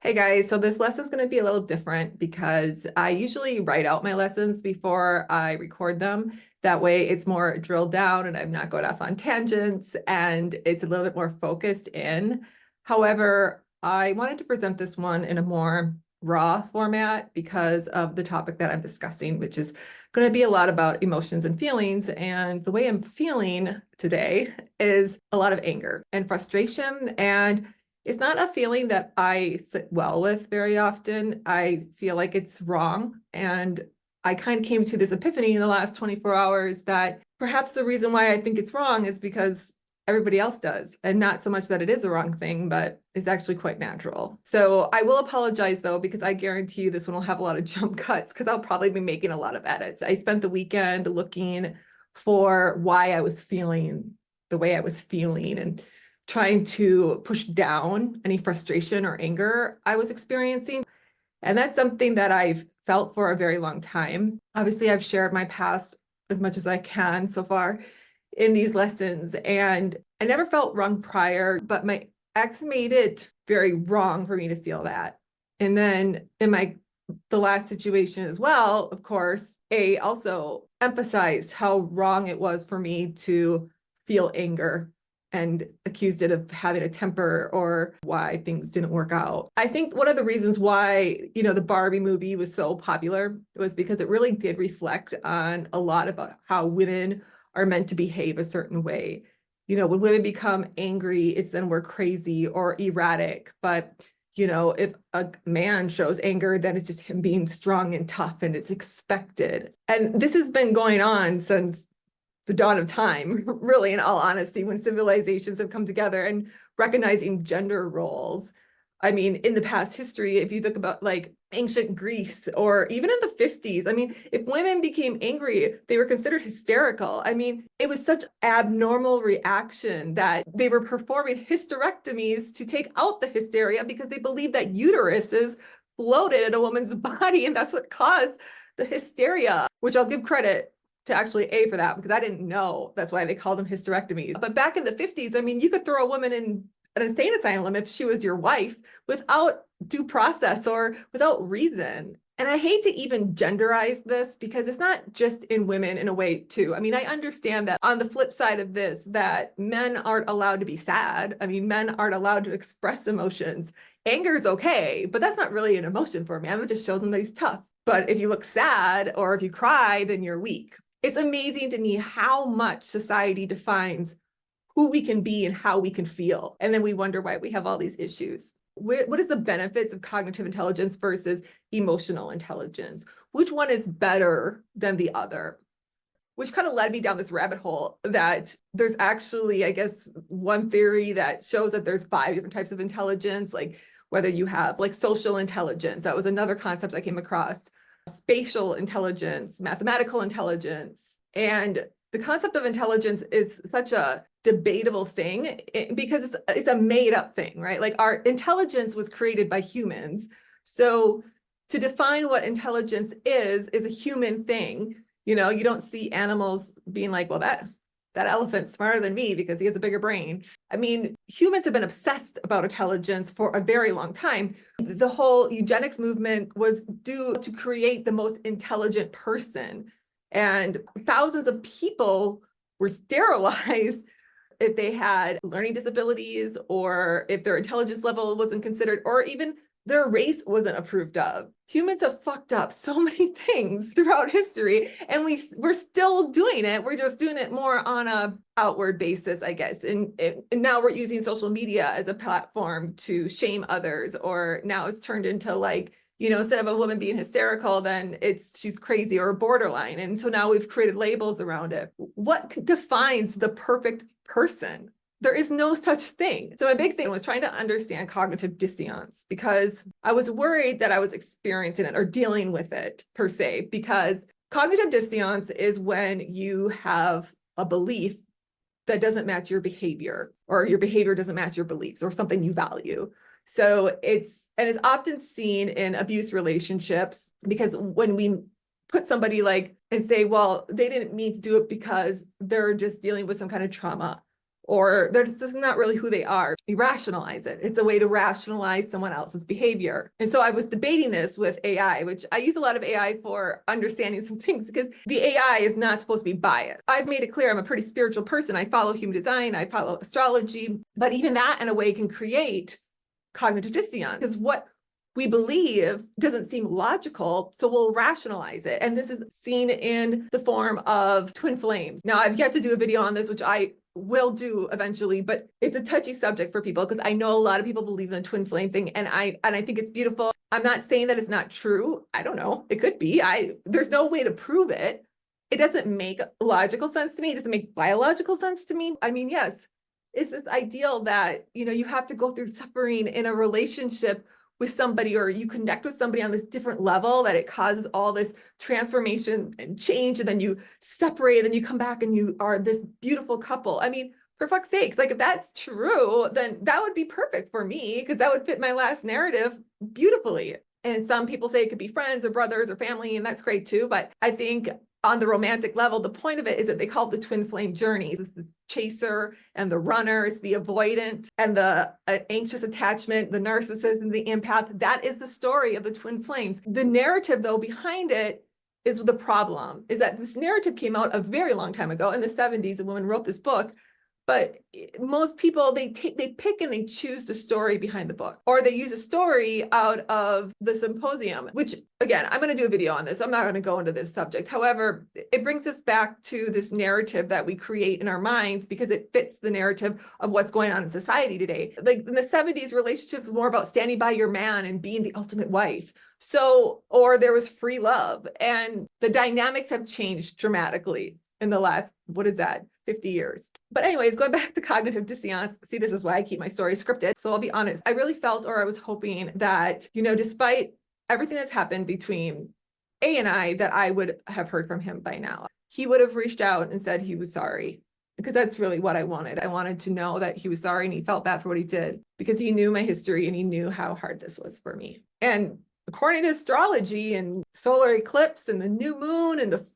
Hey guys, so this lesson's going to be a little different because I usually write out my lessons before I record them. That way it's more drilled down and I'm not going off on tangents and it's a little bit more focused in. However, I wanted to present this one in a more raw format because of the topic that I'm discussing, which is going to be a lot about emotions and feelings. And the way I'm feeling today is a lot of anger and frustration, and it's not a feeling that I sit well with very often. I feel like it's wrong. And I kind of came to this epiphany in the last 24 hours that perhaps the reason why I think it's wrong is because everybody else does. And not so much that it is a wrong thing, but it's actually quite natural. So I will apologize though, because I guarantee you this one will have a lot of jump cuts because I'll probably be making a lot of edits. I spent the weekend looking for why I was feeling the way I was feeling and trying to push down any frustration or anger I was experiencing. And that's something that I've felt for a very long time. Obviously, I've shared my past as much as I can so far in these lessons, and I never felt wrong prior, but my ex made it very wrong for me to feel that. And then in the last situation as well, of course, A also emphasized how wrong it was for me to feel anger and accused it of having a temper or why things didn't work out. I think one of the reasons why, the Barbie movie was so popular was because it really did reflect on a lot about how women are meant to behave a certain way. When women become angry, it's then we're crazy or erratic. But, if a man shows anger, then it's just him being strong and tough and it's expected. And this has been going on since the dawn of time, really, in all honesty, when civilizations have come together and recognizing gender roles. I mean, in the past history, if you think about like ancient Greece or even in the 50s, I mean, if women became angry, they were considered hysterical. I mean, it was such abnormal reaction that they were performing hysterectomies to take out the hysteria because they believed that uteruses floated in a woman's body, and that's what caused the hysteria, which I'll give credit to actually A for that because I didn't know that's why they called them hysterectomies. But back in the 50s, I mean, you could throw a woman in an insane asylum if she was your wife without due process or without reason. And I hate to even genderize this because it's not just in women in a way too. I mean, I understand that on the flip side of this, that men aren't allowed to be sad. I mean, men aren't allowed to express emotions. Anger is okay, but that's not really an emotion for a man. It just shows him that he's tough. But if you look sad or if you cry, then you're weak. It's amazing to me how much society defines who we can be and how we can feel. And then we wonder why we have all these issues. What is the benefits of cognitive intelligence versus emotional intelligence? Which one is better than the other? Which kind of led me down this rabbit hole that there's actually, I guess, one theory that shows that there's 5 different types of intelligence, like whether you have like social intelligence. That was another concept I came across. Spatial intelligence, mathematical intelligence. And the concept of intelligence is such a debatable thing because it's a made up thing, right? Like our intelligence was created by humans. So to define what intelligence is a human thing. You don't see animals being like, well, that elephant's smarter than me because he has a bigger brain. I mean, humans have been obsessed about intelligence for a very long time. The whole eugenics movement was due to create the most intelligent person. And thousands of people were sterilized if they had learning disabilities or if their intelligence level wasn't considered, or even their race wasn't approved of. Humans have fucked up so many things throughout history, and we're still doing it. We're just doing it more on a outward basis, I guess. And now we're using social media as a platform to shame others, or now it's turned into like, instead of a woman being hysterical, then she's crazy or borderline. And so now we've created labels around it. What defines the perfect person? There is no such thing. So my big thing was trying to understand cognitive dissonance because I was worried that I was experiencing it or dealing with it per se, because cognitive dissonance is when you have a belief that doesn't match your behavior, or your behavior doesn't match your beliefs or something you value. So it's often seen in abuse relationships, because when we put somebody like and say, well, they didn't mean to do it because they're just dealing with some kind of trauma, or this is not really who they are. You rationalize it. It's a way to rationalize someone else's behavior. And so I was debating this with AI, which I use a lot of AI for understanding some things because the AI is not supposed to be biased. I've made it clear I'm a pretty spiritual person. I follow human design, I follow astrology, but even that in a way can create cognitive dissonance because what we believe doesn't seem logical, so we'll rationalize it. And this is seen in the form of twin flames. Now, I've yet to do a video on this, which I will do eventually, but it's a touchy subject for people because I know a lot of people believe in the twin flame thing, and I think it's beautiful. I'm not saying that it's not true. I don't know. It could be. There's no way to prove it. It doesn't make logical sense to me. It doesn't make biological sense to me. I mean, yes, it's this ideal that, you have to go through suffering in a relationship with somebody, or you connect with somebody on this different level, that it causes all this transformation and change, and then you separate, and you come back and you are this beautiful couple. I mean, for fuck's sakes, like if that's true, then that would be perfect for me because that would fit my last narrative beautifully. And some people say it could be friends or brothers or family, and that's great too. But I think on the romantic level, the point of it is that they call it the twin flame journeys. It's the chaser and the runner, it's the avoidant and the anxious attachment, the narcissist and the empath. That is the story of the twin flames. The narrative, though, behind it is the problem, is that this narrative came out a very long time ago in the 70s. A woman wrote this book. But most people, they pick and they choose the story behind the book, or they use a story out of the symposium, which again, I'm going to do a video on this. I'm not going to go into this subject. However, it brings us back to this narrative that we create in our minds because it fits the narrative of what's going on in society today. Like in the 70s, relationships was more about standing by your man and being the ultimate wife. So, or there was free love, and the dynamics have changed dramatically in the last, 50 years. But anyways, going back to cognitive dissonance, see, this is why I keep my story scripted. So I'll be honest, I really felt, or I was hoping that, despite everything that's happened between A and I, that I would have heard from him by now. He would have reached out and said he was sorry, because that's really what I wanted. I wanted to know that he was sorry and he felt bad for what he did, because he knew my history and he knew how hard this was for me. And according to astrology and solar eclipse and the new moon and the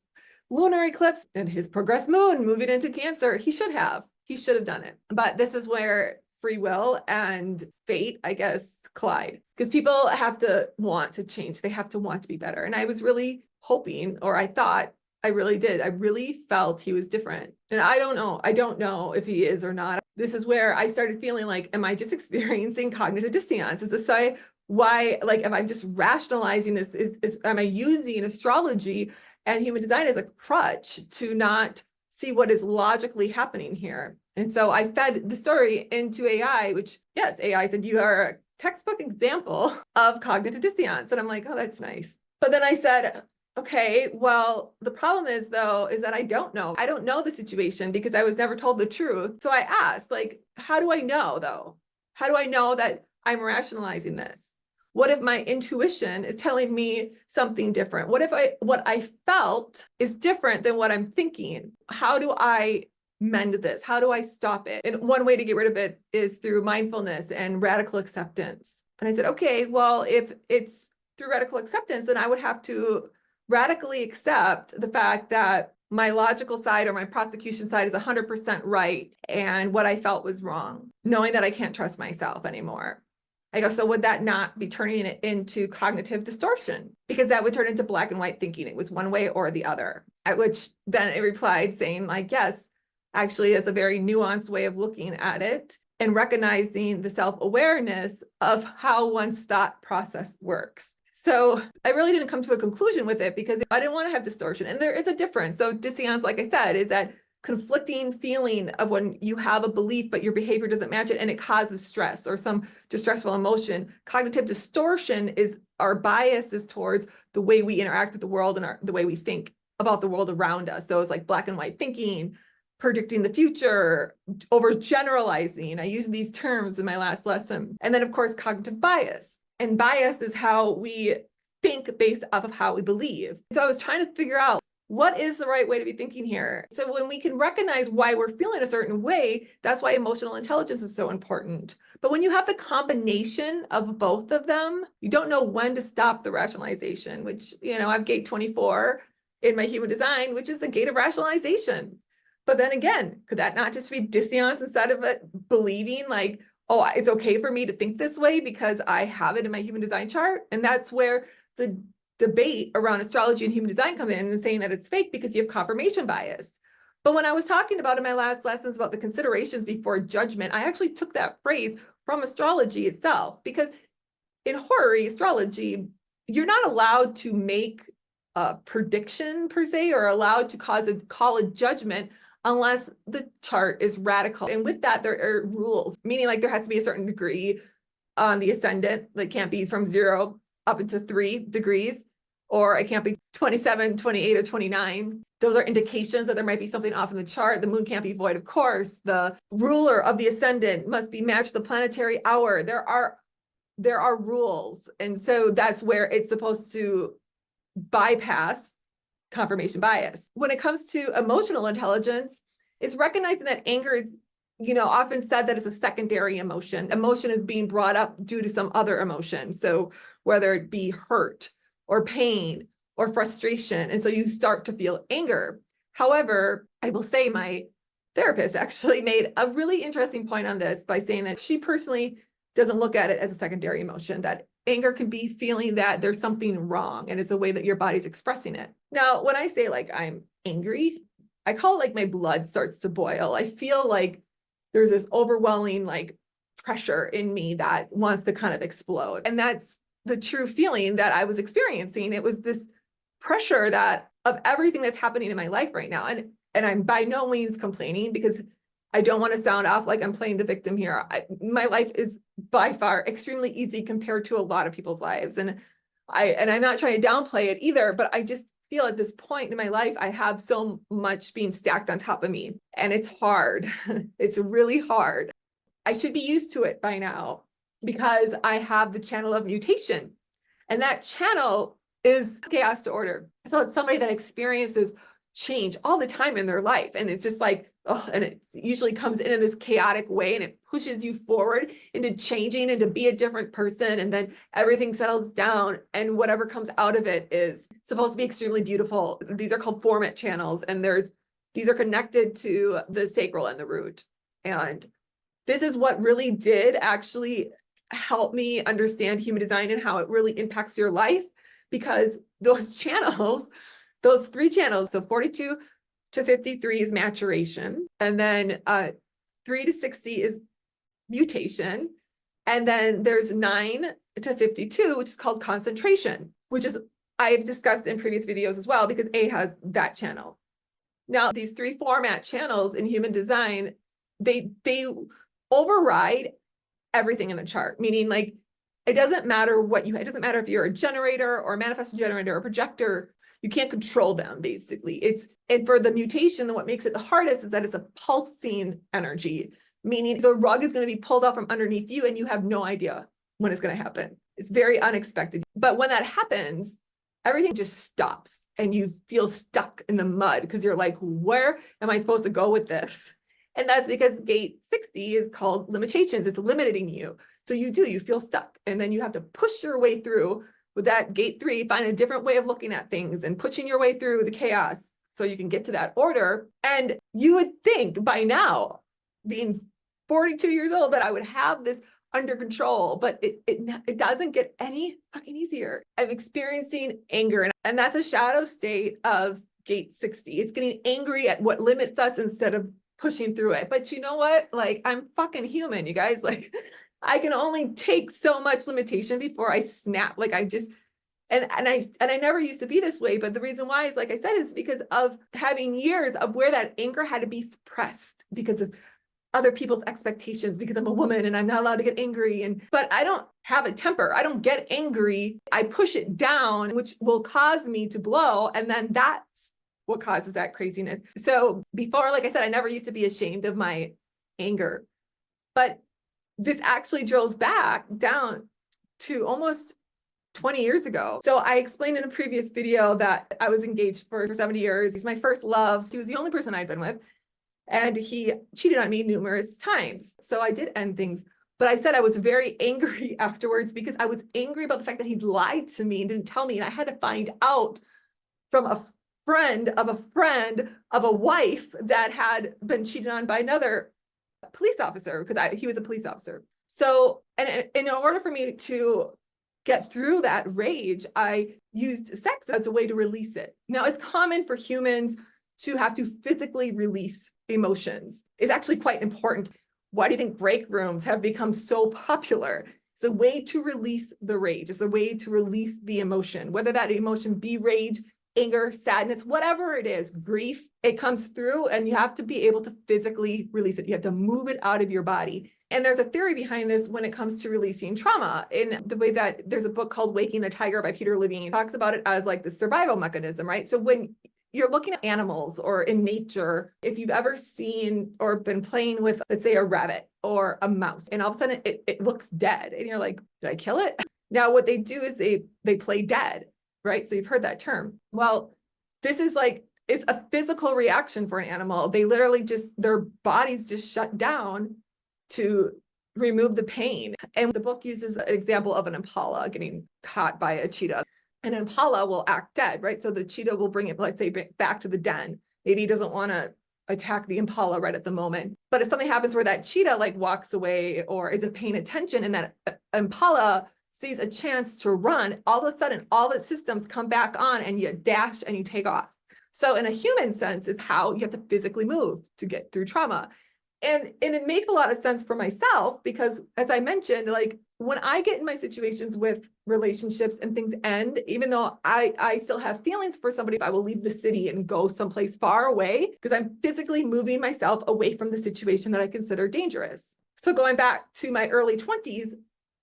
lunar eclipse and his progressed moon moving into Cancer, he should have done it. But this is where free will and fate, I guess, collide, because people have to want to change. They have to want to be better. And I was really hoping, or I thought, I really did. I really felt he was different. And I don't know if he is or not. This is where I started feeling like, am I just experiencing cognitive dissonance? Is this why, like, am I just rationalizing this? Am I using astrology and human design as a crutch to not see what is logically happening here? And so I fed the story into AI, which, yes, AI said, you are a textbook example of cognitive dissonance. And I'm like, oh, that's nice. But then I said, okay, well, the problem is, though, is that I don't know. I don't know the situation because I was never told the truth. So I asked, like, how do I know, though? How do I know that I'm rationalizing this? What if my intuition is telling me something different? What if what I felt is different than what I'm thinking? How do I mend this? How do I stop it? And one way to get rid of it is through mindfulness and radical acceptance. And I said, okay, well, if it's through radical acceptance, then I would have to radically accept the fact that my logical side or my prosecution side is 100% right and what I felt was wrong, knowing that I can't trust myself anymore. I go, so would that not be turning it into cognitive distortion? Because that would turn into black and white thinking. It was one way or the other. At which then it replied saying, like, yes, actually, it's a very nuanced way of looking at it and recognizing the self-awareness of how one's thought process works. So I really didn't come to a conclusion with it because I didn't want to have distortion. And there is a difference. So dissonance, like I said, is that conflicting feeling of when you have a belief, but your behavior doesn't match it and it causes stress or some distressful emotion. Cognitive distortion is our bias is towards the way we interact with the world and the way we think about the world around us. So it's like black and white thinking, predicting the future, overgeneralizing. I used these terms in my last lesson. And then, of course, cognitive bias. And bias is how we think based off of how we believe. So I was trying to figure out, what is the right way to be thinking here? So when we can recognize why we're feeling a certain way, that's why emotional intelligence is so important. But when you have the combination of both of them, you don't know when to stop the rationalization, which, I have gate 24 in my human design, which is the gate of rationalization. But then again, could that not just be dissonance instead of it believing like, oh, it's okay for me to think this way because I have it in my human design chart? And that's where the debate around astrology and human design come in and saying that it's fake because you have confirmation bias. But when I was talking about in my last lessons about the considerations before judgment, I actually took that phrase from astrology itself, because in horary astrology, you're not allowed to make a prediction per se, or allowed to call a judgment unless the chart is radical. And with that, there are rules, meaning like there has to be a certain degree on the ascendant. That can't be from 0 up into 3 degrees, or it can't be 27, 28, or 29. Those are indications that there might be something off in the chart. The moon can't be void, of course. The ruler of the ascendant must be matched the planetary hour. There are rules. And so that's where it's supposed to bypass confirmation bias. When it comes to emotional intelligence, it's recognizing that anger is, often said that it's a secondary emotion. Emotion is being brought up due to some other emotion. So whether it be hurt or pain or frustration. And so you start to feel anger. However, I will say my therapist actually made a really interesting point on this by saying that she personally doesn't look at it as a secondary emotion, that anger can be feeling that there's something wrong and it's a way that your body's expressing it. Now, when I say like I'm angry, I call it like my blood starts to boil. I feel like there's this overwhelming like pressure in me that wants to kind of explode. And that's the true feeling that I was experiencing. It was this pressure that of everything that's happening in my life right now. And I'm by no means complaining, because I don't want to sound off like I'm playing the victim here. My life is by far extremely easy compared to a lot of people's lives. And I'm not trying to downplay it either, but I just feel at this point in my life, I have so much being stacked on top of me, and it's hard. It's really hard. I should be used to it by now because I have the channel of mutation, and that channel is chaos to order. So it's somebody that experiences change all the time in their life. And it's just like, oh, and it usually comes in this chaotic way, and it pushes you forward into changing and to be a different person. And then everything settles down, and whatever comes out of it is supposed to be extremely beautiful. These are called format channels, and these are connected to the sacral and the root. And this is what really did actually help me understand human design and how it really impacts your life, because those channels, those 3 channels, so 42 to 53 is maturation, and then 3 to 60 is mutation, and then there's 9 to 52, which is called concentration, which is I've discussed in previous videos as well, because A has that channel. Now, these 3 format channels in human design, they override everything in the chart, meaning like it doesn't matter it doesn't matter if you're a generator or a manifesting generator or a projector. You can't control them, basically. And for the mutation, what makes it the hardest is that it's a pulsing energy, meaning the rug is going to be pulled out from underneath you and you have no idea when it's going to happen. It's very unexpected. But when that happens, everything just stops and you feel stuck in the mud, because you're like, where am I supposed to go with this? And that's because gate 60 is called limitations. It's limiting you. So you feel stuck, and then you have to push your way through with that gate 3, find a different way of looking at things and pushing your way through the chaos so you can get to that order. And you would think by now, being 42 years old, that I would have this under control, but it doesn't get any fucking easier. I'm experiencing anger, and that's a shadow state of gate 60. It's getting angry at what limits us instead of pushing through it. But you know what? Like, I'm fucking human, you guys. Like, I can only take so much limitation before I snap. Like, I just, and I never used to be this way. But the reason why is, like I said, is because of having years of where that anger had to be suppressed because of other people's expectations, because I'm a woman and I'm not allowed to get angry. But I don't have a temper. I don't get angry. I push it down, which will cause me to blow. And then that's what causes that craziness. So before, like I said, I never used to be ashamed of my anger, but this actually drills back down to almost 20 years ago. So I explained in a previous video that I was engaged for 70 years. He's my first love. He was the only person I'd been with, and he cheated on me numerous times. So I did end things, but I said I was very angry afterwards, because I was angry about the fact that he lied to me and didn't tell me. And I had to find out from friend of a wife that had been cheated on by another police officer, because he was a police officer. So, and in order for me to get through that rage, I used sex as a way to release it. Now, it's common for humans to have to physically release emotions. It's actually quite important. Why do you think break rooms have become so popular? It's a way to release the rage. It's a way to release the emotion, whether that emotion be rage, anger, sadness, whatever it is, grief, it comes through and you have to be able to physically release it. You have to move it out of your body. And there's a theory behind this when it comes to releasing trauma, in the way that there's a book called Waking the Tiger by Peter Levine. It talks about it as like the survival mechanism, right? So when you're looking at animals or in nature, if you've ever seen or been playing with, let's say, a rabbit or a mouse, and all of a sudden it looks dead, and you're like, did I kill it? Now, what they do is they play dead, right? So you've heard that term. Well, this is like, it's a physical reaction for an animal. They literally just, their bodies just shut down to remove the pain. And the book uses an example of an impala getting caught by a cheetah. An impala will act dead, right? So the cheetah will bring it, let's say, back to the den. Maybe he doesn't want to attack the impala right at the moment. But if something happens where that cheetah like walks away or isn't paying attention, and that impala sees a chance to run, all of a sudden, all its systems come back on and you dash and you take off. So in a human sense, it's how you have to physically move to get through trauma. And it makes a lot of sense for myself because, as I mentioned, like when I get in my situations with relationships and things end, even though I still have feelings for somebody, I will leave the city and go someplace far away because I'm physically moving myself away from the situation that I consider dangerous. So going back to my early 20s,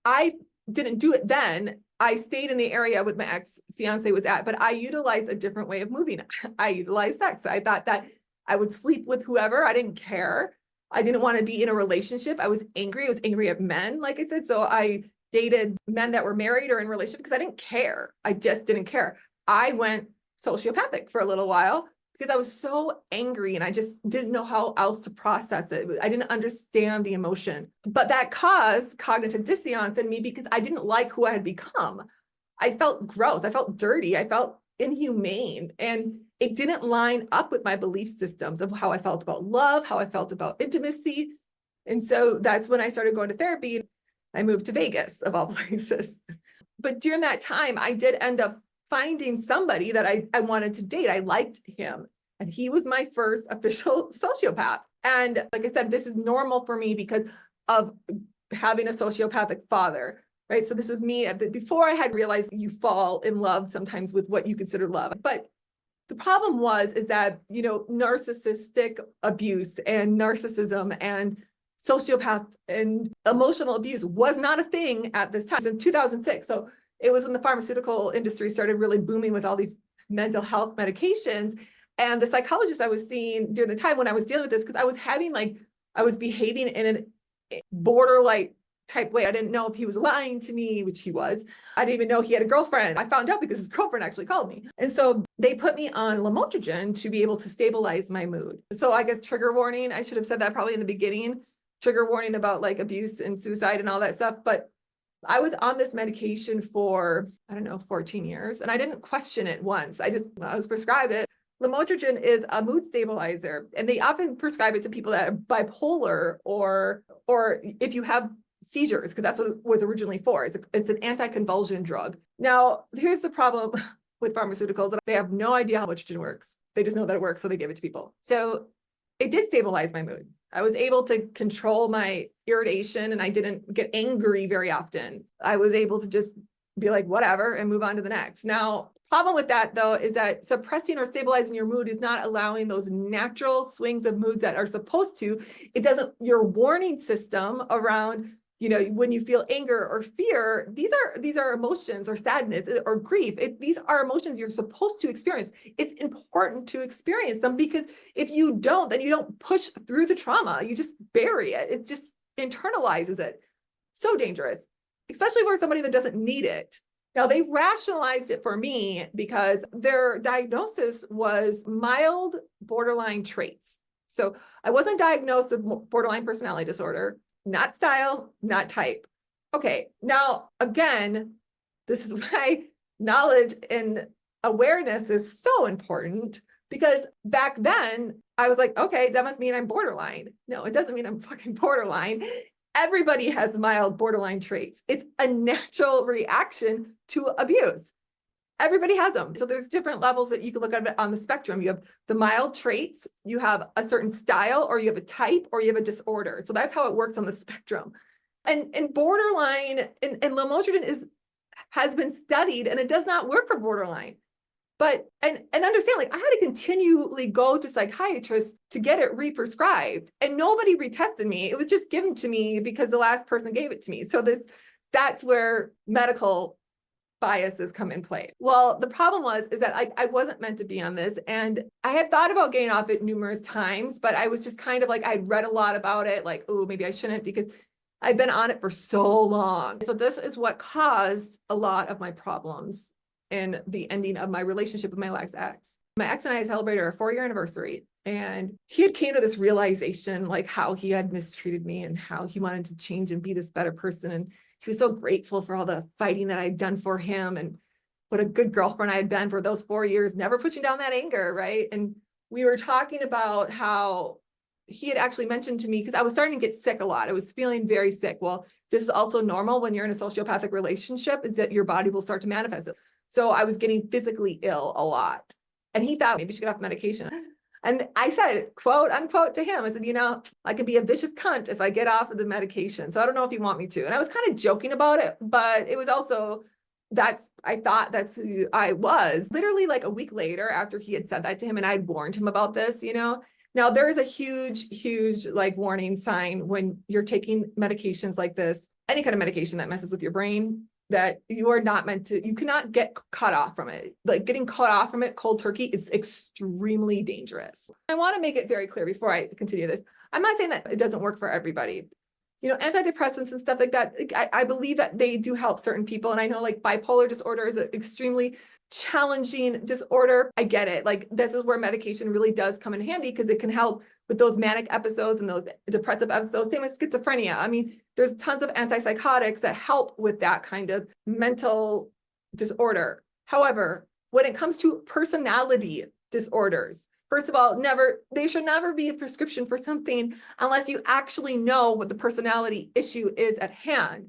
I didn't do it then. I stayed in the area with my ex-fiance was at, but I utilized a different way of moving. I utilized sex. I thought that I would sleep with whoever. I didn't care. I didn't want to be in a relationship. I was angry. I was angry at men, like I said. So I dated men that were married or in relationship because I didn't care. I just didn't care. I went sociopathic for a little while because I was so angry and I just didn't know how else to process it. I didn't understand the emotion. But that caused cognitive dissonance in me because I didn't like who I had become. I felt gross. I felt dirty. I felt inhumane. And it didn't line up with my belief systems of how I felt about love, how I felt about intimacy. And so that's when I started going to therapy. I moved to Vegas, of all places. But during that time, I did end up finding somebody that I wanted to date. I liked him. And he was my first official sociopath. And like I said, this is normal for me because of having a sociopathic father, right? So this was me before I had realized you fall in love sometimes with what you consider love. But the problem is that, narcissistic abuse and narcissism and sociopath and emotional abuse was not a thing at this time. It was in 2006. So it was when the pharmaceutical industry started really booming with all these mental health medications. And the psychologist I was seeing during the time when I was dealing with this, because I was behaving in a borderline type way. I didn't know if he was lying to me, which he was. I didn't even know he had a girlfriend. I found out because his girlfriend actually called me. And so they put me on Lamotrigine to be able to stabilize my mood. So I guess trigger warning, I should have said that probably in the beginning, trigger warning about like abuse and suicide and all that stuff. But I was on this medication for, 14 years. And I didn't question it once. I was prescribed it. Lamotrigine is a mood stabilizer. And they often prescribe it to people that are bipolar or if you have seizures, because that's what it was originally for. It's an anti-convulsion drug. Now, here's the problem with pharmaceuticals. They have no idea how Lamotrigine works. They just know that it works, so they give it to people. So it did stabilize my mood. I was able to control my irritation and I didn't get angry very often. I was able to just be like, whatever, and move on to the next. Now, problem with that though, is that suppressing or stabilizing your mood is not allowing those natural swings of moods that are supposed to. It doesn't, your warning system around, when you feel anger or fear, these are emotions or sadness or grief. These are emotions you're supposed to experience. It's important to experience them because if you don't, then you don't push through the trauma. You just bury it. It just internalizes it. So dangerous, especially for somebody that doesn't need it. Now, they've rationalized it for me because their diagnosis was mild borderline traits. So I wasn't diagnosed with borderline personality disorder. Not style, not type. Okay, now, again, this is why knowledge and awareness is so important, because back then I was like, okay, that must mean I'm borderline. No, it doesn't mean I'm fucking borderline. Everybody has mild borderline traits. It's a natural reaction to abuse. Everybody has them. So there's different levels that you can look at it on the spectrum. You have the mild traits, you have a certain style, or you have a type, or you have a disorder. So that's how it works on the spectrum. And borderline and Lamotrigine has been studied, and it does not work for borderline. But and understand, like, I had to continually go to psychiatrists to get it re-prescribed, and nobody retested me. It was just given to me because the last person gave it to me. So that's where medical biases come in play. Well, the problem is that I wasn't meant to be on this, and I had thought about getting off it numerous times, but I was just kind of like, I'd read a lot about it, like, oh, maybe I shouldn't, because I've been on it for so long. So this is what caused a lot of my problems in the ending of my relationship with my last ex. My ex and I celebrated our 4-year anniversary, and he had came to this realization, like how he had mistreated me and how he wanted to change and be this better person. And he was so grateful for all the fighting that I'd done for him, and what a good girlfriend I had been for those 4 years, never pushing down that anger, right? And we were talking about how he had actually mentioned to me, because I was starting to get sick a lot. I was feeling very sick. Well, this is also normal when you're in a sociopathic relationship, is that your body will start to manifest it. So I was getting physically ill a lot. And he thought maybe she got off medication. And I said, quote unquote, to him, I said, I could be a vicious cunt if I get off of the medication. So I don't know if you want me to. And I was kind of joking about it, but it was also, I thought that's who I was. Literally like a week later, after he had said that to him, and I'd warned him about this, Now there is a huge like warning sign when you're taking medications like this, any kind of medication that messes with your brain, that you are not meant to, you cannot get cut off from it. Like, getting cut off from it cold turkey is extremely dangerous. I want to make it very clear before I continue this. I'm not saying that it doesn't work for everybody. Antidepressants and stuff like that, I believe that they do help certain people. And I know, like, bipolar disorder is an extremely challenging disorder. I get it. Like, this is where medication really does come in handy, because it can help with those manic episodes and those depressive episodes. Same with schizophrenia. I mean, there's tons of antipsychotics that help with that kind of mental disorder. However, when it comes to personality disorders, first of all, they should never be a prescription for something unless you actually know what the personality issue is at hand.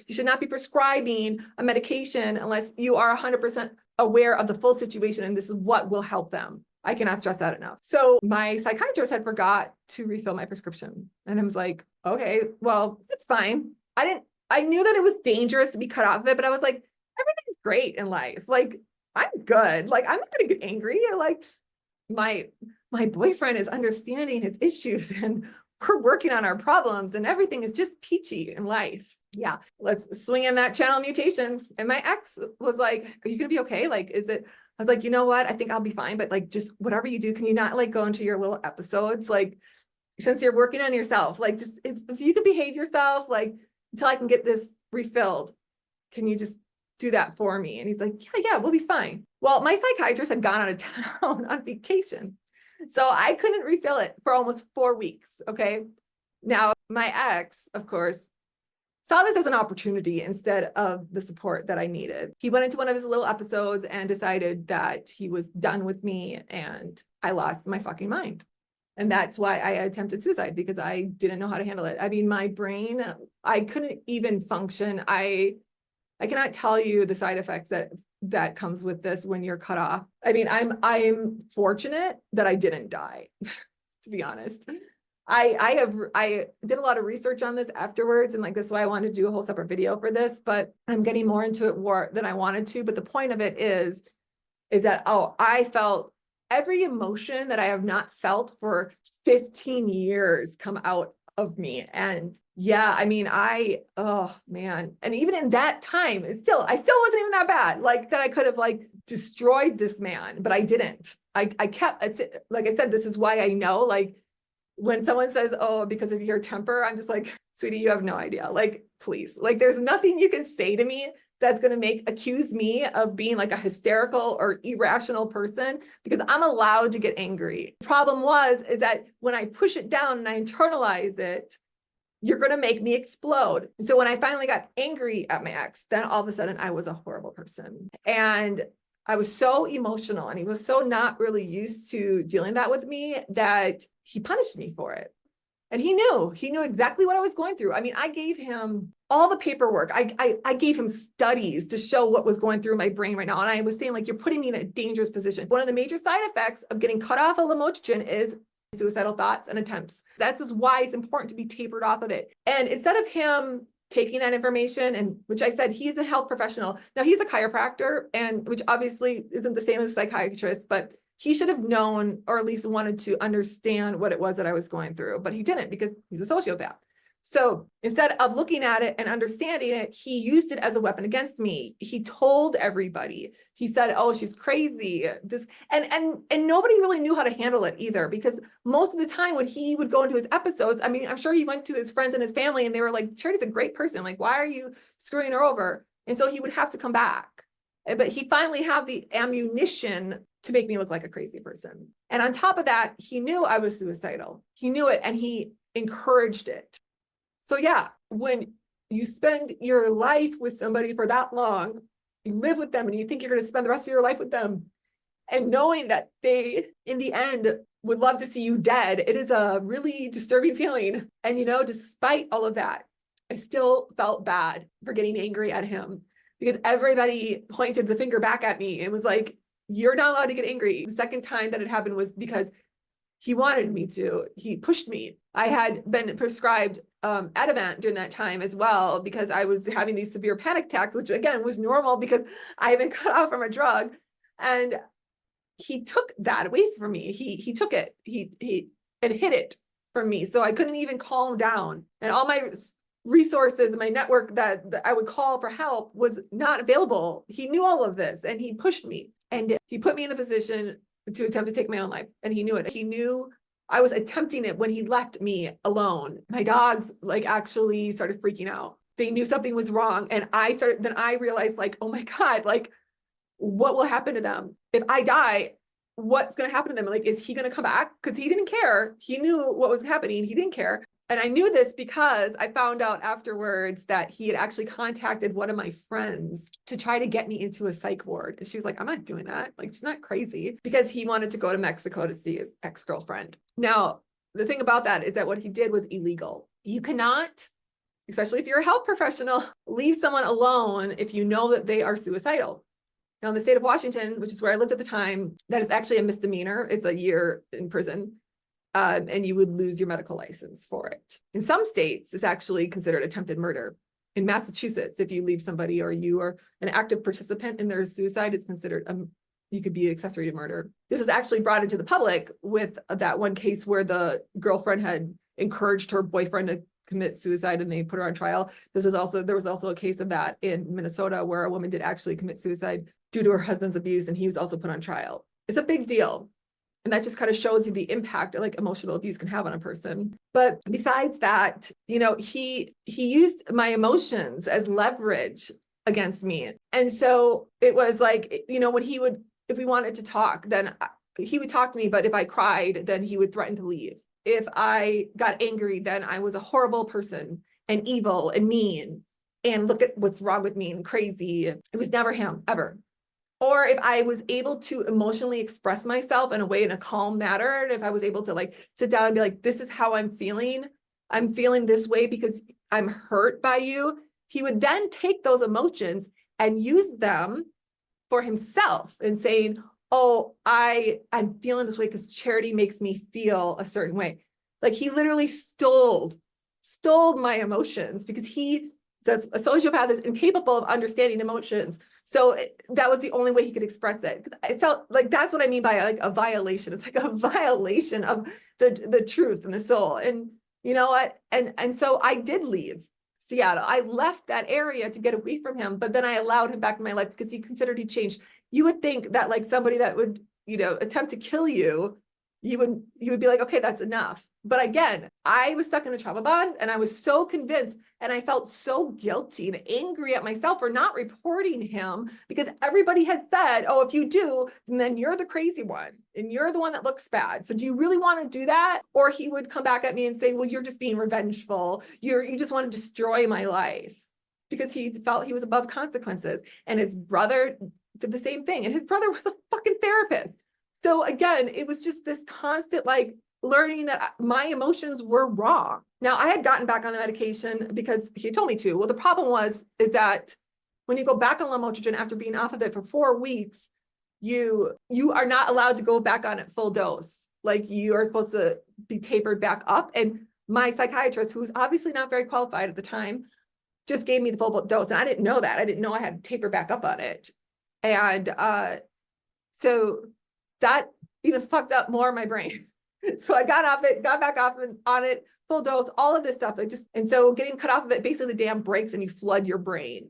You should not be prescribing a medication unless you are 100% aware of the full situation, and this is what will help them. I cannot stress that enough. So my psychiatrist had forgot to refill my prescription. And I was like, okay, well, it's fine. I knew that it was dangerous to be cut off of it, but I was like, everything's great in life. Like, I'm good. Like, I'm not going to get angry. Like, my boyfriend is understanding his issues, and we're working on our problems, and everything is just peachy in life. Yeah, let's swing in that channel mutation. And my ex was like, are you going to be okay? Like, I was like, you know what? I think I'll be fine. But like, just whatever you do, can you not like go into your little episodes? Like, since you're working on yourself, like, just if you could behave yourself, like, until I can get this refilled, can you just do that for me? And he's like, yeah, we'll be fine. Well, my psychiatrist had gone out of town on vacation, so I couldn't refill it for almost 4 weeks. Okay. Now, my ex, of course, saw this as an opportunity instead of the support that I needed. He went into one of his little episodes and decided that he was done with me, and I lost my fucking mind. And that's why I attempted suicide, because I didn't know how to handle it. I mean, my brain, I couldn't even function. I cannot tell you the side effects that comes with this when you're cut off. I mean, I'm fortunate that I didn't die, to be honest. I did a lot of research on this afterwards, and like, that's why I wanted to do a whole separate video for this, but I'm getting more into it more than I wanted to. But the point of it is that, I felt every emotion that I have not felt for 15 years come out of me. And yeah, I mean, oh man. And even in that time, I still wasn't even that bad. Like, that I could have like destroyed this man, but I didn't. I kept, like I said, this is why I know, like, when someone says, oh, because of your temper, I'm just like, sweetie, you have no idea. Like, please, like, there's nothing you can say to me that's going to accuse me of being like a hysterical or irrational person, because I'm allowed to get angry. The problem is that when I push it down and I internalize it, you're going to make me explode. So when I finally got angry at my ex, then all of a sudden I was a horrible person. And I was so emotional and he was so not really used to dealing that with me that he punished me for it. And he knew exactly what I was going through. I mean, I gave him all the paperwork. I gave him studies to show what was going through my brain right now. And I was saying, like, you're putting me in a dangerous position. One of the major side effects of getting cut off of Lamotrigine is suicidal thoughts and attempts. That's just why it's important to be tapered off of it. And instead of him taking that information, and which I said, he's a health professional. Now he's a chiropractor, and which obviously isn't the same as a psychiatrist, but he should have known, or at least wanted to understand what it was that I was going through, but he didn't because he's a sociopath. So instead of looking at it and understanding it, he used it as a weapon against me. He told everybody. He said, "Oh, she's crazy." And nobody really knew how to handle it either, because most of the time when he would go into his episodes, I mean, I'm sure he went to his friends and his family and they were like, "Charity's a great person. Like, why are you screwing her over?" And so he would have to come back. But he finally had the ammunition to make me look like a crazy person. And on top of that, he knew I was suicidal. He knew it and he encouraged it. So yeah, when you spend your life with somebody for that long, you live with them and you think you're going to spend the rest of your life with them, and knowing that they, in the end, would love to see you dead, it is a really disturbing feeling. And, despite all of that, I still felt bad for getting angry at him, because everybody pointed the finger back at me and was like, "You're not allowed to get angry." The second time that it happened was because he wanted me to. He pushed me. I had been prescribed Ativan during that time as well, because I was having these severe panic attacks, which again was normal because I had been cut off from a drug. And he took that away from me. He took it. He and hid it from me. So I couldn't even calm down. And all my resources, my network that I would call for help was not available. He knew all of this and he pushed me. And he put me in the position to attempt to take my own life. And he knew it. He knew I was attempting it when he left me alone. My dogs actually started freaking out. They knew something was wrong. And then I realized oh my God, what will happen to them? If I die, what's going to happen to them? Is he going to come back? Because he didn't care. He knew what was happening. He didn't care. And I knew this because I found out afterwards that he had actually contacted one of my friends to try to get me into a psych ward. And she was like, "I'm not doing that. She's not crazy," because he wanted to go to Mexico to see his ex-girlfriend. Now, the thing about that is that what he did was illegal. You cannot, especially if you're a health professional, leave someone alone if you know that they are suicidal. Now, in the state of Washington, which is where I lived at the time, that is actually a misdemeanor. It's a year in prison. And you would lose your medical license for it. In some states, it's actually considered attempted murder. In Massachusetts, if you leave somebody or you are an active participant in their suicide, it's considered, you could be accessory to murder. This was actually brought into the public with that one case where the girlfriend had encouraged her boyfriend to commit suicide and they put her on trial. There was also a case of that in Minnesota where a woman did actually commit suicide due to her husband's abuse, and he was also put on trial. It's a big deal. And that just kind of shows you the impact emotional abuse can have on a person. But besides that, he used my emotions as leverage against me. And so it was when if we wanted to talk, then he would talk to me. But if I cried, then he would threaten to leave. If I got angry, then I was a horrible person and evil and mean. And look at what's wrong with me and crazy. It was never him, ever. Or if I was able to emotionally express myself in a calm manner, and if I was able to sit down and be like, "This is how I'm feeling this way because I'm hurt by you," he would then take those emotions and use them for himself and saying, "Oh, I'm feeling this way because Charity makes me feel a certain way." He literally stole my emotions, because a sociopath is incapable of understanding emotions. So that was the only way he could express it. It felt that's what I mean by a violation. It's a violation of the truth and the soul. And you know what? And so I did leave Seattle. I left that area to get away from him, but then I allowed him back in my life because he considered he changed. You would think that somebody that would, attempt to kill you, you would be like, "Okay, that's enough." But again, I was stuck in a trauma bond and I was so convinced, and I felt so guilty and angry at myself for not reporting him, because everybody had said, "Oh, if you do, then you're the crazy one and you're the one that looks bad. So do you really want to do that?" Or he would come back at me and say, "Well, you're just being revengeful. You just want to destroy my life," because he felt he was above consequences. And his brother did the same thing. And his brother was a fucking therapist. So again, it was just this constant like learning that my emotions were wrong. Now I had gotten back on the medication because he told me to. Well, the problem is that when you go back on Lamotrigine after being off of it for 4 weeks, you are not allowed to go back on it full dose. Like you are supposed to be tapered back up. And my psychiatrist, who was obviously not very qualified at the time, just gave me the full dose. And I didn't know that. I didn't know I had to taper back up on it. And so that even fucked up more of my brain. So I got off it, got back off on it, full dose, all of this stuff. And so getting cut off of it, basically the dam breaks and you flood your brain.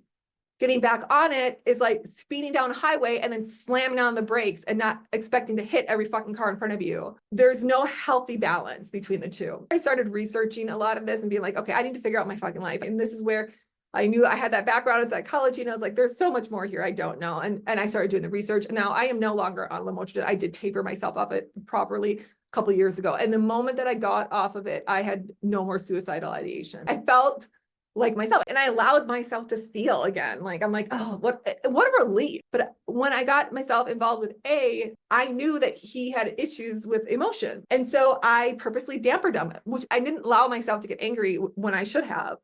Getting back on it is like speeding down a highway and then slamming on the brakes and not expecting to hit every fucking car in front of you. There's no healthy balance between the two. I started researching a lot of this and being like, okay, I need to figure out my fucking life. And this is where I knew I had that background in psychology, and I was like, there's so much more here I don't know. And I started doing the research. And now I am no longer on Lamotrigine. I did taper myself off it properly a couple of years ago. And the moment that I got off of it, I had no more suicidal ideation. I felt like myself, and I allowed myself to feel again. Like, I'm like, oh, what a relief. But when I got myself involved with I knew that he had issues with emotion. And so I purposely dampened them, which I didn't allow myself to get angry when I should have.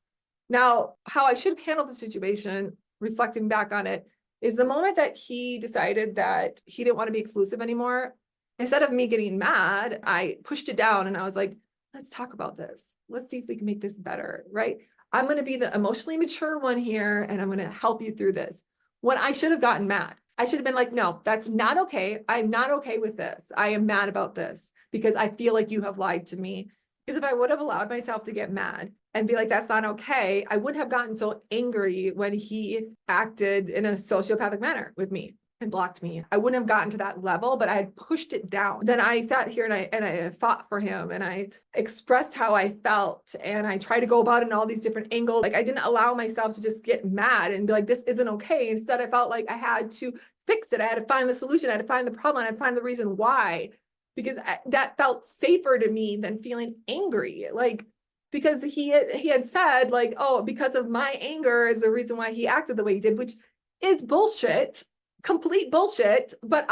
Now, how I should have handled the situation, reflecting back on it, is the moment that he decided that he didn't want to be exclusive anymore, instead of me getting mad, I pushed it down and I was like, let's talk about this. Let's see if we can make this better, right? I'm going to be the emotionally mature one here, and I'm going to help you through this. When I should have gotten mad, I should have been like, no, that's not okay. I'm not okay with this. I am mad about this because I feel like you have lied to me. Because if I would have allowed myself to get mad and be like, that's not okay, I wouldn't have gotten so angry when he acted in a sociopathic manner with me and blocked me. I wouldn't have gotten to that level, but I had pushed it down. Then I sat here and I fought for him, and I expressed how I felt, and I tried to go about it in all these different angles. Like, I didn't allow myself to just get mad and be like, this isn't okay. Instead, I felt like I had to fix it. I had to find the solution. I had to find the problem. I had to find the reason why, because that felt safer to me than feeling angry. Like, because he had said like, oh, because of my anger is the reason why he acted the way he did, which is bullshit. Complete bullshit, but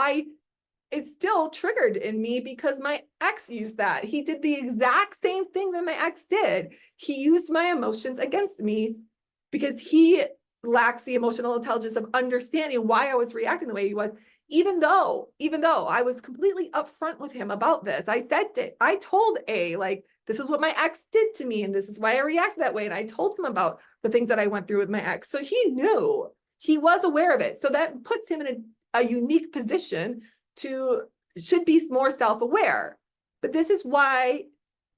it's still triggered in me because my ex used that. He did the exact same thing that my ex did. He used my emotions against me because he lacks the emotional intelligence of understanding why I was reacting the way he was, even though I was completely upfront with him about this. I told like, this is what my ex did to me, and this is why I reacted that way. And I told him about the things that I went through with my ex. So he knew. He was aware of it. So that puts him in a unique position should be more self-aware. But this is why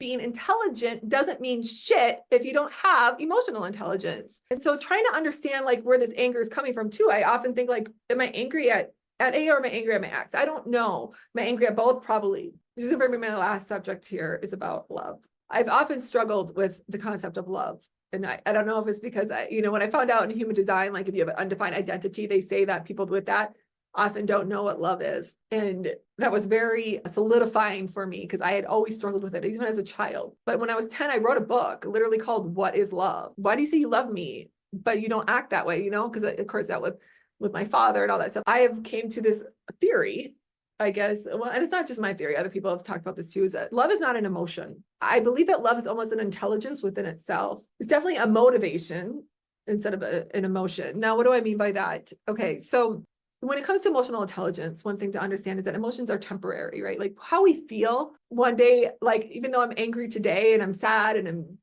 being intelligent doesn't mean shit if you don't have emotional intelligence. And so trying to understand like where this anger is coming from too, I often think like, am I angry at A or am I angry at my ex? I don't know. Am I angry at both? Probably. Which is gonna bring me my last subject here is about love. I've often struggled with the concept of love. And I don't know if it's because when I found out in human design, like if you have an undefined identity, they say that people with that often don't know what love is. And that was very solidifying for me because I had always struggled with it, even as a child. But when I was 10, I wrote a book literally called What is Love? Why do you say you love me, but you don't act that way, Because of course that with my father and all that stuff. I have came to this theory, I guess, well, and it's not just my theory, other people have talked about this too, is that love is not an emotion. I believe that love is almost an intelligence within itself. It's definitely a motivation instead of an emotion. Now, what do I mean by that? Okay, so when it comes to emotional intelligence, one thing to understand is that emotions are temporary, right? Like how we feel one day, like even though I'm angry today and I'm sad and I'm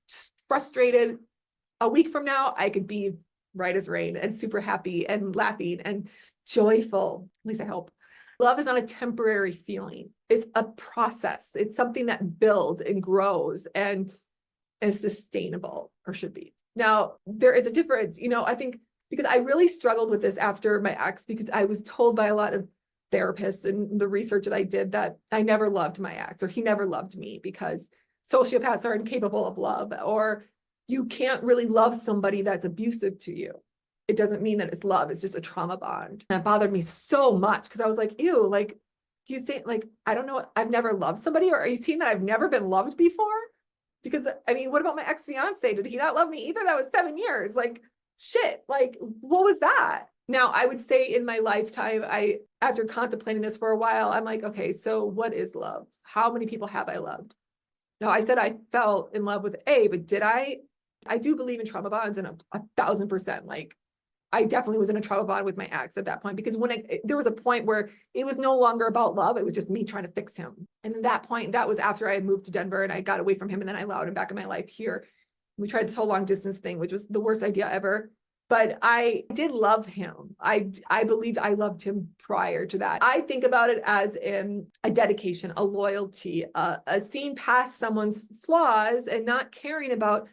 frustrated, a week from now, I could be right as rain and super happy and laughing and joyful, at least I hope. Love is not a temporary feeling. It's a process. It's something that builds and grows and is sustainable, or should be. Now, there is a difference, I think, because I really struggled with this after my ex, because I was told by a lot of therapists and the research that I did that I never loved my ex, or he never loved me, because sociopaths are incapable of love, or you can't really love somebody that's abusive to you. It doesn't mean that it's love. It's just a trauma bond. And that bothered me so much because I was like, ew, like, do you think, like, I don't know, I've never loved somebody, or are you saying that I've never been loved before? Because I mean, what about my ex-fiance? Did he not love me either? That was 7 years. Like, shit, like, what was that? Now, I would say in my lifetime, after contemplating this for a while, I'm like, okay, so what is love? How many people have I loved? Now, I said I fell in love with A, but did I? I do believe in trauma bonds, and 1,000%. Like, I definitely was in a trauma bond with my ex at that point, because there was a point where it was no longer about love. It was just me trying to fix him. And at that point, that was after I had moved to Denver and I got away from him, and then I allowed him back in my life here. We tried this whole long distance thing, which was the worst idea ever. But I did love him. I believed I loved him prior to that. I think about it as in a dedication, a loyalty, a seeing past someone's flaws and not caring about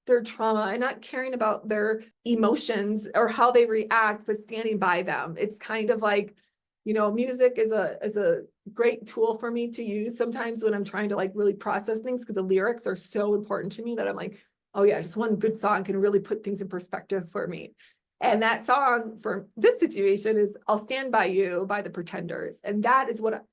their trauma and not caring about their emotions or how they react, but standing by them. It's kind of like, music is a great tool for me to use sometimes when I'm trying to like really process things, because the lyrics are so important to me that I'm like, oh yeah, just one good song can really put things in perspective for me. And that song for this situation is I'll Stand By You by the Pretenders. And that is what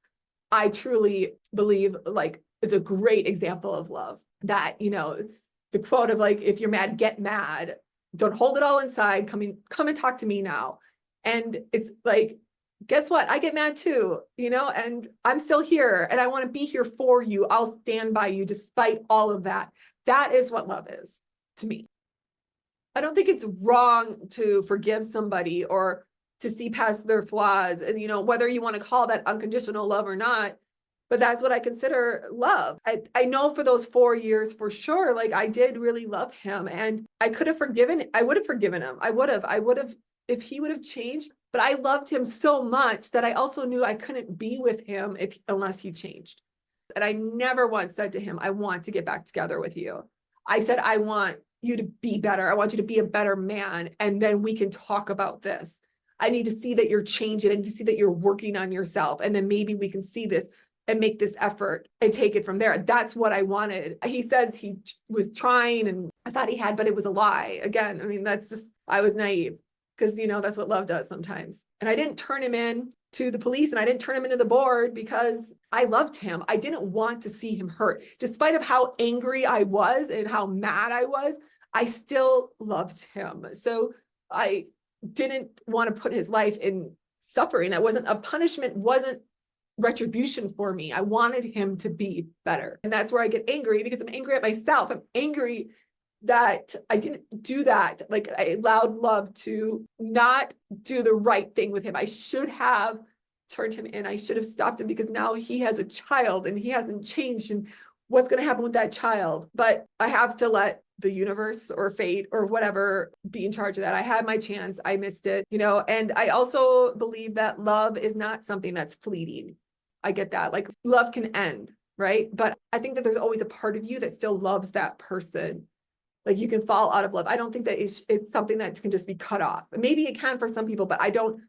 I truly believe like is a great example of love. That, the quote of like, if you're mad, get mad. Don't hold it all inside. Come and talk to me now. And it's like, guess what? I get mad too, and I'm still here and I want to be here for you. I'll stand by you despite all of that. That is what love is to me. I don't think it's wrong to forgive somebody or to see past their flaws. And, whether you want to call that unconditional love or not, but that's what I consider love. I know for those 4 years, for sure, like I did really love him, and I would have forgiven him. I would have, if he would have changed, but I loved him so much that I also knew I couldn't be with him unless he changed. And I never once said to him, I want to get back together with you. I said, I want you to be better. I want you to be a better man. And then we can talk about this. I need to see that you're changing. I need to see that you're working on yourself. And then maybe we can see this and make this effort and take it from there. That's what I wanted. He says he was trying, and I thought he had, but it was a lie. Again, I mean, I was naive, because, that's what love does sometimes. And I didn't turn him in to the police, and I didn't turn him into the board, because I loved him. I didn't want to see him hurt. Despite of how angry I was and how mad I was, I still loved him. So I didn't want to put his life in suffering. That wasn't a punishment, wasn't retribution for me. I wanted him to be better. And that's where I get angry, because I'm angry at myself. I'm angry that I didn't do that. Like, I allowed love to not do the right thing with him. I should have turned him in. I should have stopped him, because now he has a child and he hasn't changed, and what's going to happen with that child? But I have to let the universe or fate or whatever be in charge of that. I had my chance. I missed it, and I also believe that love is not something that's fleeting. I get that. Like, love can end, right? But I think that there's always a part of you that still loves that person. Like, you can fall out of love. I don't think that it's something that can just be cut off. Maybe it can for some people, but I don't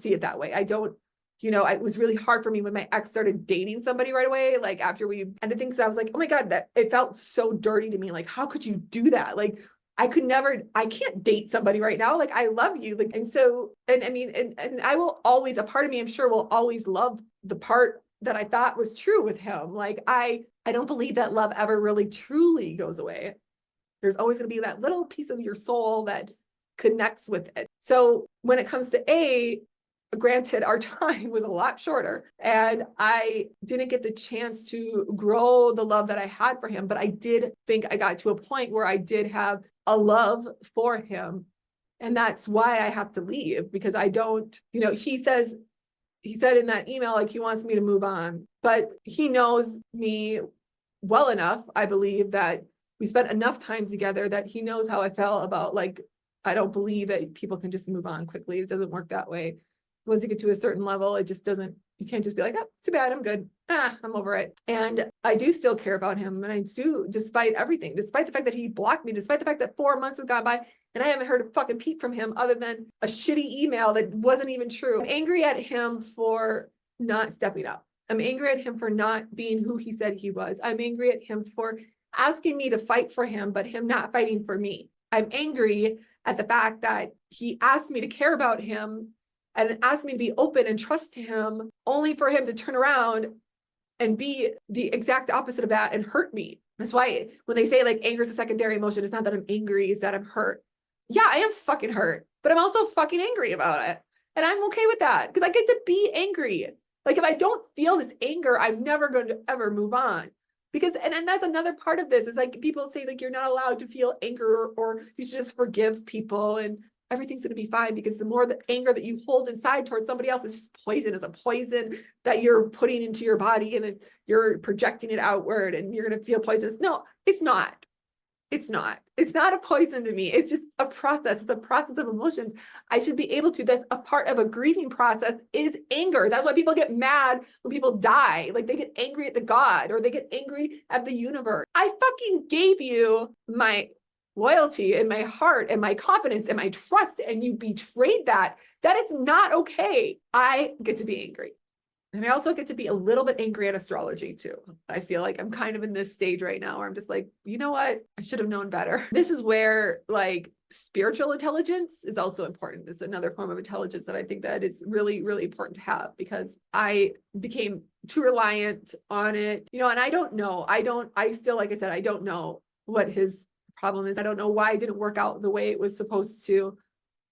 see it that way. It was really hard for me when my ex started dating somebody right away. Like, after we ended things, I was like, oh my God, that it felt so dirty to me. Like, how could you do that? Like, I can't date somebody right now. Like, I love you. Like, and so, and I mean, and I will always, a part of me, I'm sure, will always love the part that I thought was true with him. Like, I don't believe that love ever really truly goes away. There's always going to be that little piece of your soul that connects with it. So when it comes to A, granted, our time was a lot shorter, and I didn't get the chance to grow the love that I had for him, but I did think I got to a point where I did have a love for him. And that's why I have to leave, because I don't, he said in that email, like, he wants me to move on, but he knows me well enough, I believe, that we spent enough time together that he knows how I felt about, like, I don't believe that people can just move on quickly. It doesn't work that way. Once you get to a certain level, it just doesn't, you can't just be like, oh, too bad, I'm good. I'm over it. And I do still care about him. And I do, despite everything, despite the fact that he blocked me, despite the fact that 4 months have gone by and I haven't heard a fucking peep from him other than a shitty email that wasn't even true. I'm angry at him for not stepping up. I'm angry at him for not being who he said he was. I'm angry at him for asking me to fight for him, but him not fighting for me. I'm angry at the fact that he asked me to care about him and asked me to be open and trust him, only for him to turn around and be the exact opposite of that and hurt me. That's why when they say, like, anger is a secondary emotion, it's not that I'm angry, it's that I'm hurt. yeah, I am fucking hurt, but I'm also fucking angry about it. And I'm okay with that because I get to be angry. Like if I don't feel this anger, I'm never going to ever move on. Because and that's another part of this is like people say like you're not allowed to feel anger or you should just forgive people and everything's going to be fine because the more the anger that you hold inside towards somebody else is just poison. It's a poison that you're putting into your body and then you're projecting it outward and you're going to feel poisonous. No, it's not. It's not. It's not a poison to me. It's just a process. It's a process of emotions. I should be able to. That's a part of a grieving process is anger. That's why people get mad when people die. Like they get angry at the God or they get angry at the universe. I fucking gave you my loyalty and my heart and my confidence and my trust and you betrayed that. That is not okay. I get to be angry. And I also get to be a little bit angry at astrology too. I feel like I'm kind of in this stage right now where I'm just like, you know what? I should have known better. This is where like spiritual intelligence is also important. It's another form of intelligence that I think that is really, really important to have because I became too reliant on it, you know, and I don't know. I still, like I said, I don't know what his problem is. I don't know why it didn't work out the way it was supposed to.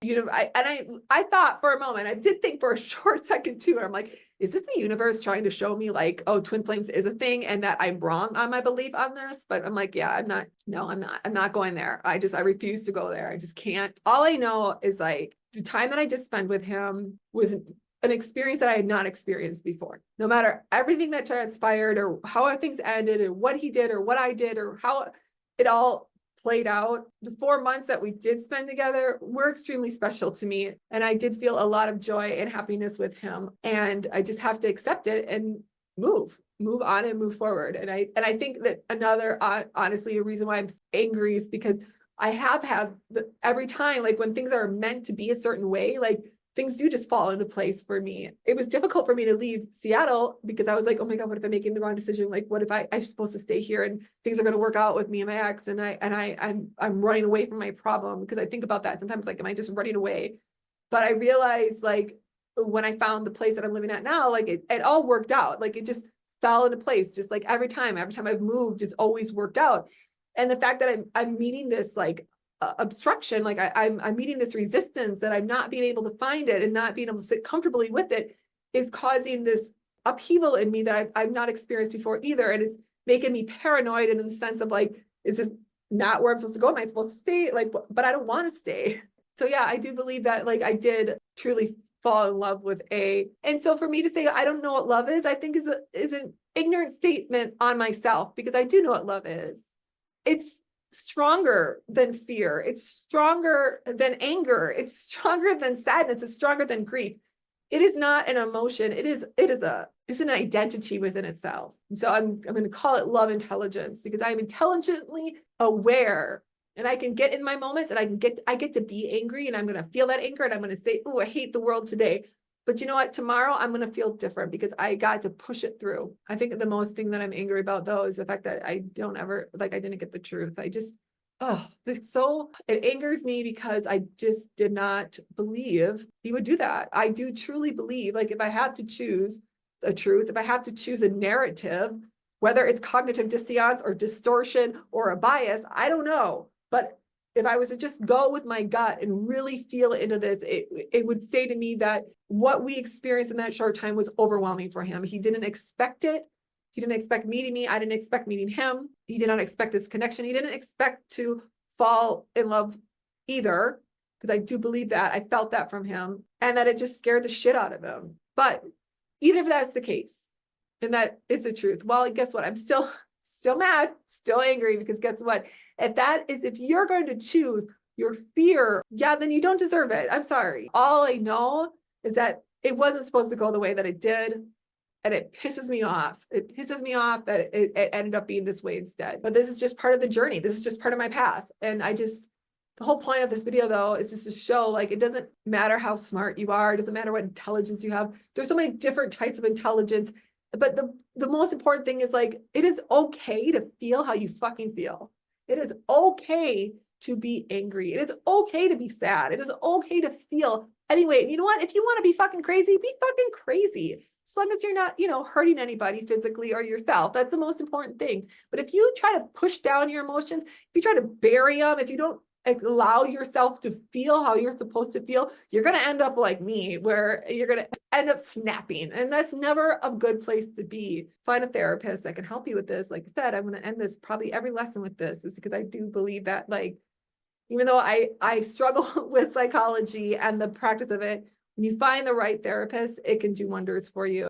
You know, I thought for a moment, I did think for a short second too, I'm like, is this the universe trying to show me like, oh, twin flames is a thing and that I'm wrong on my belief on this? But I'm like, yeah, I'm not going there. I refuse to go there. I just can't. All I know is like the time that I just spent with him was an experience that I had not experienced before. No matter everything that transpired or how things ended and what he did or what I did or how it all played out. The 4 months that we did spend together were extremely special to me. And I did feel a lot of joy and happiness with him. And I just have to accept it and move on and move forward. And I think that another, honestly, a reason why I'm angry is because I have had every time, like when things are meant to be a certain way, like things do just fall into place for me. It was difficult for me to leave Seattle because I was like, oh my God, what if I'm making the wrong decision? Like, what if I'm supposed to stay here and things are going to work out with me and my ex and I'm running away from my problem because I think about that sometimes, like, am I just running away? But I realized like when I found the place that I'm living at now, like it all worked out. Like it just fell into place. Just like every time I've moved, it's always worked out. And the fact that I'm meeting this like obstruction, like I'm meeting this resistance that I'm not being able to find it and not being able to sit comfortably with it is causing this upheaval in me that I've not experienced before either. And it's making me paranoid and in the sense of like, is this not where I'm supposed to go? Am I supposed to stay? Like, but I don't want to stay. So yeah, I do believe that like I did truly fall in love with A. And so for me to say, I don't know what love is, I think is an ignorant statement on myself because I do know what love is. It's stronger than fear. It's stronger than anger. It's stronger than sadness. It's stronger than grief. It is not an emotion. It's an identity within itself. And so I'm going to call it love intelligence because I'm intelligently aware and I can get in my moments and I get to be angry and I'm going to feel that anger and I'm going to say, oh, I hate the world today. But you know what? Tomorrow I'm going to feel different because I got to push it through. I think the most thing that I'm angry about though is the fact that I didn't get the truth. It angers me because I just did not believe he would do that. I do truly believe, like if I had to choose the truth, if I have to choose a narrative, whether it's cognitive dissonance or distortion or a bias, I don't know. But if I was to just go with my gut and really feel into this, it would say to me that what we experienced in that short time was overwhelming for him. He didn't expect it. He didn't expect meeting me. I didn't expect meeting him. He did not expect this connection. He didn't expect to fall in love either, because I do believe that. I felt that from him and that it just scared the shit out of him. But even if that's the case, and that is the truth, well, guess what? I'm still mad, still angry, because guess what? If you're going to choose your fear, yeah, then you don't deserve it. I'm sorry. All I know is that it wasn't supposed to go the way that it did. And it pisses me off. It pisses me off that it ended up being this way instead. But this is just part of the journey. This is just part of my path. And the whole point of this video though, is just to show like, it doesn't matter how smart you are. It doesn't matter what intelligence you have. There's so many different types of intelligence. But the most important thing is like, it is okay to feel how you fucking feel. It is okay to be angry. It is okay to be sad. It is okay to feel anyway. And you know what? If you want to be fucking crazy, be fucking crazy. As long as you're not, hurting anybody physically or yourself. That's the most important thing. But if you try to push down your emotions, if you try to bury them, if you don't allow yourself to feel how you're supposed to feel, you're going to end up like me, where you're going to end up snapping. And that's never a good place to be. Find a therapist that can help you with this. Like I said, I'm going to end this probably every lesson with this, is because I do believe that, like, even though I struggle with psychology and the practice of it, when you find the right therapist, it can do wonders for you.